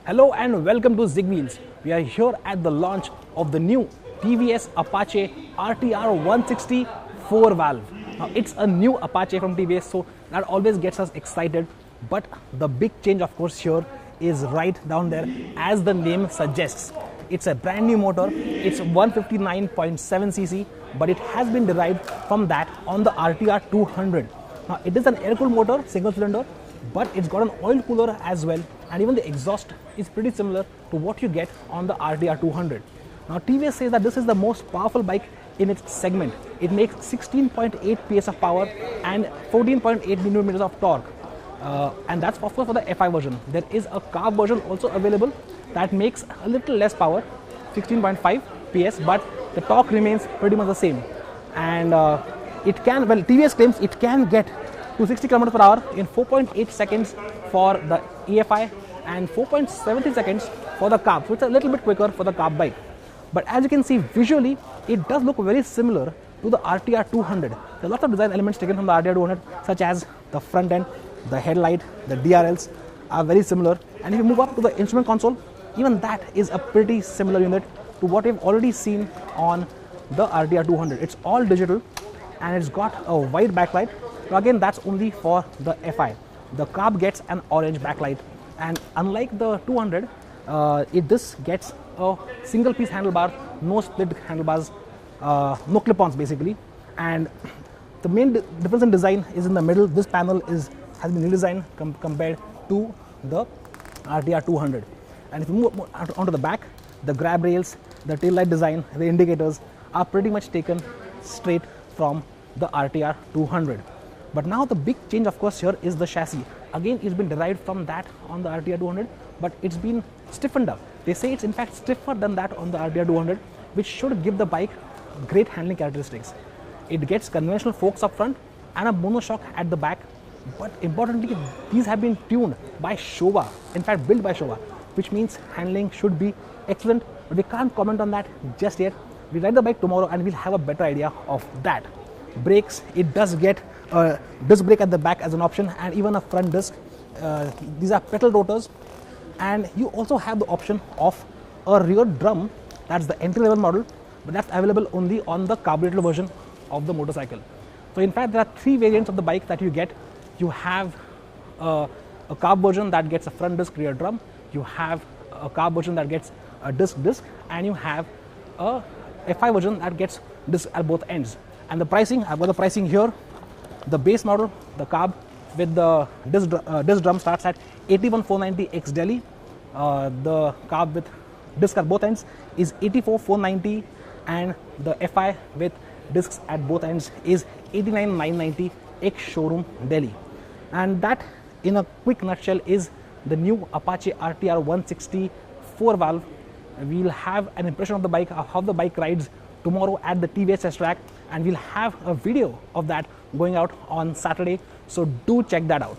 Hello and welcome to Zig Wheels. We are here at the launch of the new TVS Apache RTR 160 4-valve. Now it's a new Apache from TVS, so that always gets us excited. But the big change, of course, here is right down there, as the name suggests. It's a brand new motor. It's 159.7cc, but it has been derived from that on the RTR 200. Now it is an air-cooled motor, single cylinder, but it's got an oil cooler as well, and even the exhaust is pretty similar to what you get on the RTR 200. Now TVS says that this is the most powerful bike in its segment. It makes 16.8 PS of power and 14.8 Nm of torque. And that's of course for the FI version. There is a Carb version also available that makes a little less power, 16.5 PS, but the torque remains pretty much the same. And it can, well, TVS claims it can get to 60 km per hour in 4.8 seconds for the EFI and 4.70 seconds for the Carb. So it's a little bit quicker for the Carb bike. But as you can see visually, it does look very similar to the RTR 200. There are lots of design elements taken from the RTR 200, such as the front end, the headlight, the DRLs are very similar. And if you move up to the instrument console, even that is a pretty similar unit to what we've already seen on the RTR 200. It's all digital and it's got a white backlight. So again, that's only for the FI. The Carb gets an orange backlight, and unlike the 200, this gets a single piece handlebar, no split handlebars, no clip-ons basically. And the main difference in design is in the middle. This panel has been redesigned compared to the RTR 200. And if you move onto the back, the grab rails, the tail light design, the indicators are pretty much taken straight from the RTR 200. But now the big change, of course, here is the chassis. Again, it's been derived from that on the RTR 200, but it's been stiffened up. They say it's in fact stiffer than that on the RTR 200, which should give the bike great handling characteristics. It gets conventional forks up front and a monoshock at the back. But importantly, these have been tuned by Showa, in fact built by Showa, which means handling should be excellent. But we can't comment on that just yet. We ride the bike tomorrow and we'll have a better idea of that. Brakes, it does get a disc brake at the back as an option, and even a front disc. These are pedal rotors, and you also have the option of a rear drum. That's the entry level model, but that's available only on the carburetor version of the motorcycle. So in fact, there are three variants of the bike that you get. You have a Carb version that gets a front disc rear drum, you have a Carb version that gets a disc, and you have a FI version that gets disc at both ends. And the pricing, I've got the pricing here. The base model, the Carb with the disc drum, starts at 81,490 ex Delhi. The Carb with disc at both ends is 84,490, and the FI with discs at both ends is 89,990 ex-showroom Delhi. And that, in a quick nutshell, is the new Apache RTR 160 4-valve. We'll have an impression of the bike, of how the bike rides tomorrow at the TVS test track, and we'll have a video of that going out on Saturday, so do check that out.